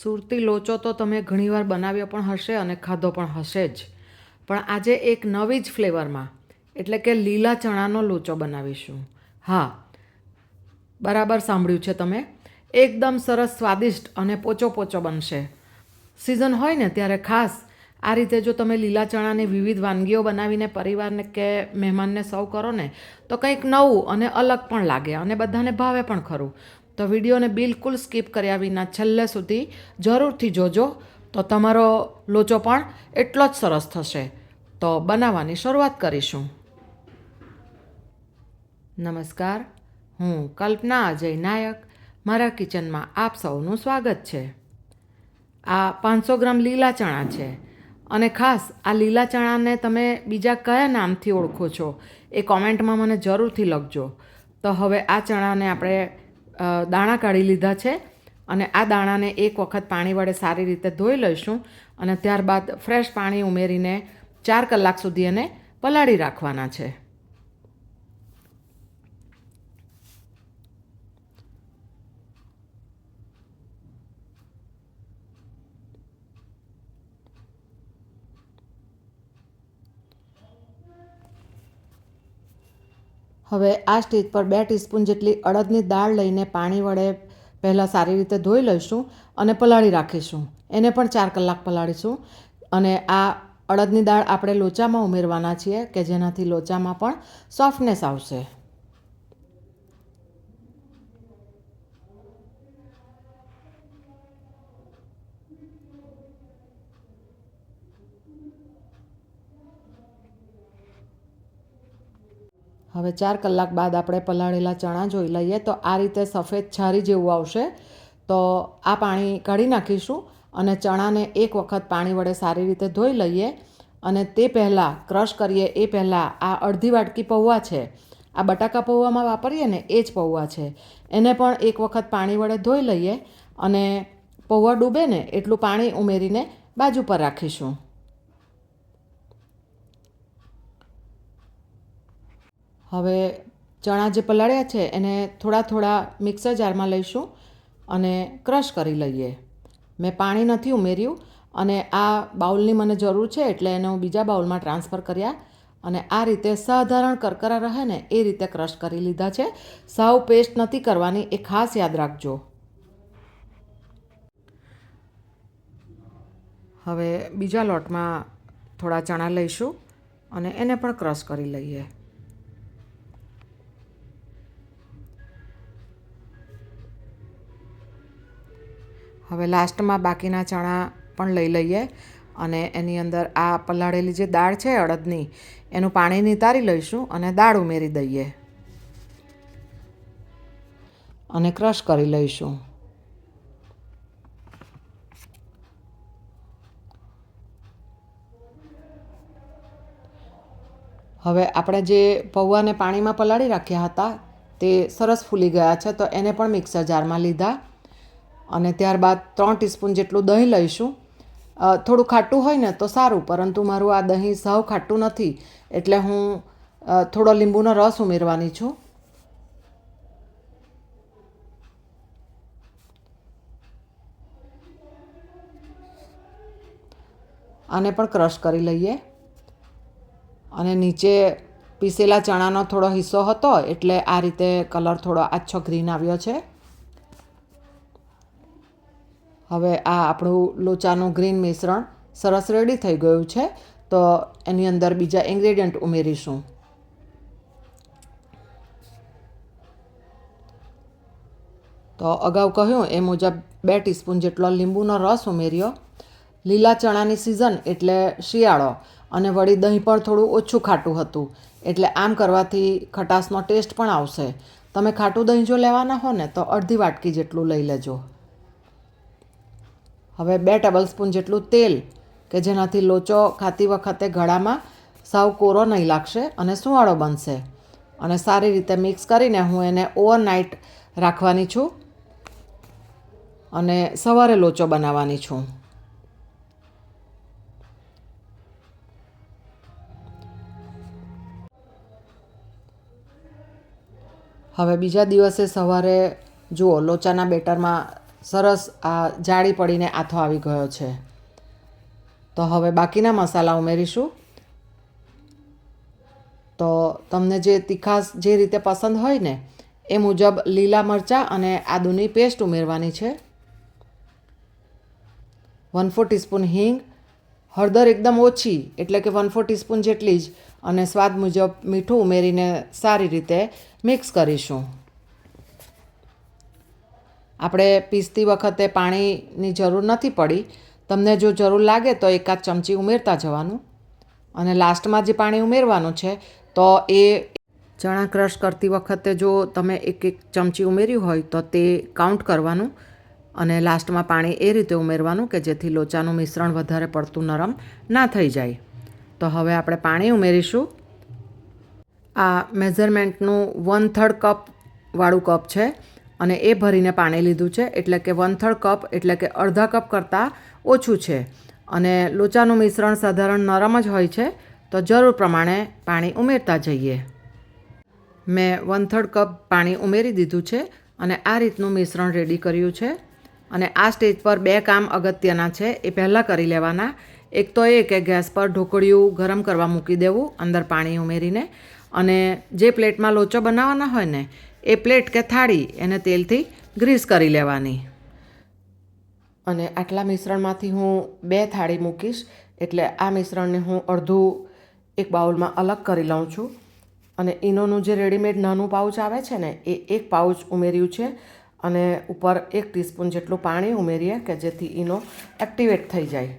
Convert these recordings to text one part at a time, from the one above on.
સુરતી લોચો તો તમે ઘણીવાર બનાવ્યો પણ હશે અને ખાધો પણ હશે જ. પણ આજે એક નવી જ ફ્લેવરમાં, એટલે કે લીલા ચણાનો લોચો બનાવીશું. હા, બરાબર સાંભળ્યું છે તમે. એકદમ સરસ સ્વાદિષ્ટ અને પોચો પોચો બનશે. સિઝન હોય ને ત્યારે ખાસ આ રીતે જો તમે લીલા ચણાની વિવિધ વાનગીઓ બનાવીને પરિવારને કે મહેમાનને સર્વ કરો ને, તો કંઈક નવું અને અલગ પણ લાગે અને બધાને ભાવે પણ ખરું. તો વિડીયોને બિલકુલ સ્કીપ કર્યા વિના છેલ્લે સુધી જરૂરથી જોજો, તો તમારો લોચો પણ એટલો જ સરસ થશે. તો બનાવવાની શરૂઆત કરીશું. નમસ્કાર, હું કલ્પના અજય નાયક. મારા કિચનમાં આપ સૌનું સ્વાગત છે. આ 500 ગ્રામ લીલા ચણા છે અને ખાસ આ લીલા ચણાને તમે બીજા કયા નામથી ઓળખો છો એ કોમેન્ટમાં મને જરૂરથી લખજો. તો હવે આ ચણાને આપણે દાણા કાઢી લીધા છે અને આ દાણાને એક વખત પાણી વડે સારી રીતે ધોઈ લઈશું અને ત્યારબાદ ફ્રેશ પાણી ઉમેરીને 4 કલાક સુધી એને પલાળી રાખવાના છે. હવે આ સ્ટેજ પર 2 ટીસ્પૂન જેટલી અડદની દાળ લઈને પાણી વડે પહેલાં સારી રીતે ધોઈ લઈશું અને પલાળી રાખીશું. એને પણ 4 કલાક પલાળીશું. અને આ અડદની દાળ આપણે લોચામાં ઉમેરવાના છીએ કે જેનાથી લોચામાં પણ સોફ્ટનેસ આવશે. હવે 4 કલાક બાદ આપણે પલાળેલા ચણા જોઈ લઈએ તો આ રીતે સફેદ છારી જેવું આવશે. તો આ પાણી કાઢી નાખીશું અને ચણાને એક વખત પાણી વડે સારી રીતે ધોઈ લઈએ. અને તે પહેલાં ક્રશ કરીએ એ પહેલાં આ અડધી વાટકી પૌવા છે, આ બટાકા પૌવામાં વાપરીએ ને એ જ પૌવા છે, એને પણ એક વખત પાણી વડે ધોઈ લઈએ અને પૌવા ડૂબે ને એટલું પાણી ઉમેરીને બાજુ પર રાખીશું. હવે ચણા જે પલાળ્યા છે એને થોડા થોડા મિક્સર જારમાં લઈશું અને ક્રશ કરી લઈએ. મેં પાણી નથી ઉમેર્યું અને આ બાઉલની મને જરૂર છે એટલે એને હું બીજા બાઉલમાં ટ્રાન્સફર કર્યા અને આ રીતે સાધારણ કરકરા રહે ને એ રીતે ક્રશ કરી લીધા છે. સાવ પેસ્ટ નથી કરવાની, એ ખાસ યાદ રાખજો. હવે બીજા લોટમાં થોડા ચણા લઈશું અને એને પણ ક્રશ કરી લઈએ. હવે લાસ્ટમાં બાકીના ચણા પણ લઈ લઈએ અને એની અંદર આ પલાળેલી જે દાળ છે અડદની, એનું પાણી નિતારી લઈશું અને દાળ ઉમેરી દઈએ અને ક્રશ કરી લઈશું. હવે આપણે જે પૌવાને પાણીમાં પલાળી રાખ્યા હતા તે સરસ ફૂલી ગયા છે, તો એને પણ મિક્સર જારમાં લીધા અને ત્યારબાદ 3 ટીસ્પૂન જેટલું દહીં લઈશું. થોડું ખાટું હોય ને તો સારું, પરંતુ મારું આ દહીં સાવ ખાટું નથી એટલે હું થોડો લીંબુનો રસ ઉમેરવાની છું. આને પણ ક્રશ કરી લઈએ અને નીચે પીસેલા ચણાનો થોડો હિસ્સો હતો એટલે આ રીતે કલર થોડો આછો ગ્રીન આવ્યો છે. હવે આ આપણું લોચાનું ગ્રીન મિશ્રણ સરસ રેડી થઈ ગયું છે. તો એની અંદર બીજા ઇન્ગ્રેડિયન્ટ ઉમેરીશું. તો અગાઉ કહ્યું એ મુજબ 2 ટીસ્પૂન જેટલો લીંબુનો રસ ઉમેર્યો. લીલા ચણાની સિઝન એટલે શિયાળો અને વળી દહીં પણ થોડું ઓછું ખાટું હતું એટલે આમ કરવાથી ખટાશનો ટેસ્ટ પણ આવશે. તમે ખાટું દહીં જો લેવાના હો ને તો અડધી વાટકી જેટલું લઈ લેજો. હવે 2 ટેબલસ્પૂન જેટલું તેલ કે જેનાથી લોચો ખાતી વખતે ગળામાં સાવ કોરો નહીં લાગશે અને સુંવાળો બનશે. અને સારી રીતે મિક્સ કરીને હું એને ઓવરનાઇટ રાખવાની છું અને સવારે લોચો બનાવવાની છું. હવે બીજા દિવસે સવારે જુઓ લોચાના બેટરમાં સરસ આ જાળી પડીને આથો આવી ગયો છે. તો હવે બાકીના મસાલા ઉમેરીશું. તો તમને જે તીખાશ જે રીતે પસંદ હોય ને એ મુજબ લીલા મરચાં અને આદુની પેસ્ટ ઉમેરવાની છે. 1/4 ટીસ્પૂન હિંગ, હળદર એકદમ ઓછી એટલે કે 1/4 ટીસ્પૂન જેટલી જ, અને સ્વાદ મુજબ મીઠું ઉમેરીને સારી રીતે મિક્સ કરીશું. આપણે પીસતી વખતે પાણીની જરૂર નથી પડી. તમને જો જરૂર લાગે તો એકાદ ચમચી ઉમેરતા જવાનું, અને લાસ્ટમાં જે પાણી ઉમેરવાનું છે તો એ ચણા ક્રશ કરતી વખતે જો તમે એક ચમચી ઉમેર્યું હોય તો તે કાઉન્ટ કરવાનું, અને લાસ્ટમાં પાણી એ રીતે ઉમેરવાનું કે જેથી લોચાનું મિશ્રણ વધારે પડતું નરમ ના થઈ જાય. તો હવે આપણે પાણી ઉમેરીશું. આ મેઝરમેન્ટનું 1/3 કપ વાળું કપ છે, અને એ ભરીને પાણી લીધું છે, એટલે કે 1/3 કપ એટલે કે અડધા કપ કરતાં ઓછું છે. અને લોચાનું મિશ્રણ સાધારણ નરમ જ હોય છે, તો જરૂર પ્રમાણે પાણી ઉમેરતા જઈએ. મેં 1/3 કપ પાણી ઉમેરી દીધું છે, અને આ રીતનું મિશ્રણ રેડી કર્યું છે. અને આ સ્ટેજ પર 2 કામ અગત્યના છે, એ પહેલાં કરી લેવાના. એક તો એ કે ગેસ પર ઢોકળિયું ગરમ કરવા મૂકી દેવું અંદર પાણી ઉમેરીને, અને જે પ્લેટમાં લોચો બનાવવાના હોય ને એ પ્લેટ કે થાળી એને તેલથી ગ્રીસ કરી લેવાની. અને આટલા મિશ્રણમાંથી હું 2 થાળી મૂકીશ, એટલે આ મિશ્રણને હું અડધું એક બાઉલમાં અલગ કરી લઉં છું. અને ઈનોનું જે રેડીમેડ નાનું પાઉચ આવે છે ને એ 1 પાઉચ ઉમેર્યું છે, અને ઉપર 1 ટીસ્પૂન જેટલું પાણી ઉમેરીએ કે જેથી ઈનો એક્ટિવેટ થઈ જાય.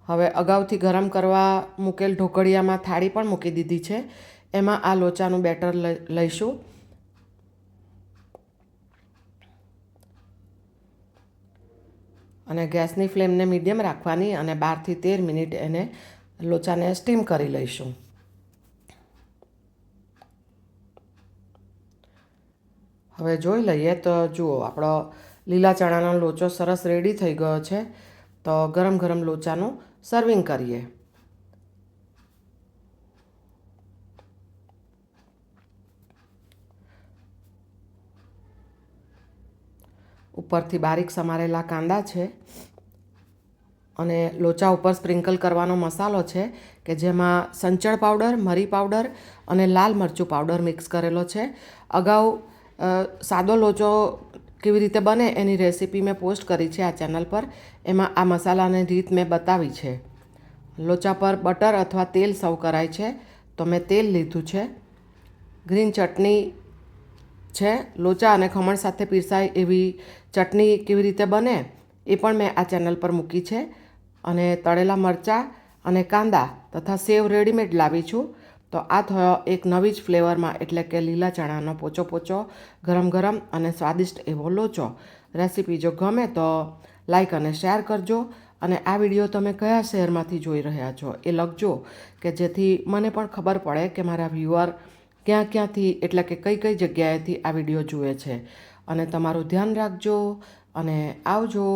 હવે અગાઉથી ગરમ કરવા મૂકેલ ઢોકળિયામાં થાળી પણ મૂકી દીધી છે. એમાં આ લોચાનું બેટર લઈશું. અને ગેસની ફ્લેમને મીડિયમ રાખવાની, અને 12 થી 13 મિનિટ એને લોચાને સ્ટીમ કરી લઈશું. હવે જોઈ લઈએ તો જુઓ આપણો લીલા ચણાનો લોચો સરસ રેડી થઈ ગયો છે. તો ગરમ ગરમ લોચાનું સર્વિંગ કરીએ. ઉપરથી બારીક સમારેલા કાંદા છે, અને લોચા ઉપર સ્પ્રિંકલ કરવાનો મસાલો છે કે જેમાં સંચળ પાવડર, મરી પાવડર અને લાલ મરચું પાવડર મિક્સ કરેલો છે. અગાઉ સાદો લોચો કેવી રીતે બને એની રેસીપી મેં પોસ્ટ કરી છે આ ચેનલ પર. એમાં આ મસાલાની રીત મેં બતાવી છે. લોચા પર બટર અથવા તેલ સર્વ કરાય છે, તો મેં તેલ લીધું છે. ગ્રીન ચટણી છે. લોચા અને ખમણ સાથે પીરસાય એવી ચટણી કેવી રીતે બને એ પણ મેં આ ચેનલ પર મૂકી છે. અને તળેલા મરચાં અને કાંદા તથા સેવ રેડીમેડ લાવી છું. તો આ થયો એક નવી જ ફ્લેવરમાં, એટલે કે લીલા ચણાનો પોચો પોચો ગરમ ગરમ અને સ્વાદિષ્ટ એવો લોચો. રેસીપી જો ગમે તો લાઈક અને શેર કરજો. અને આ વિડીયો તમે કયા શહેરમાંથી જોઈ રહ્યા છો એ લખજો, કે જેથી મને પણ ખબર પડે કે મારા વ્યુઅર ક્યાં ક્યાંથી એટલે કે કઈ કઈ જગ્યાએથી આ વિડીયો જુએ છે. અને તમારું ધ્યાન રાખજો, અને આવજો.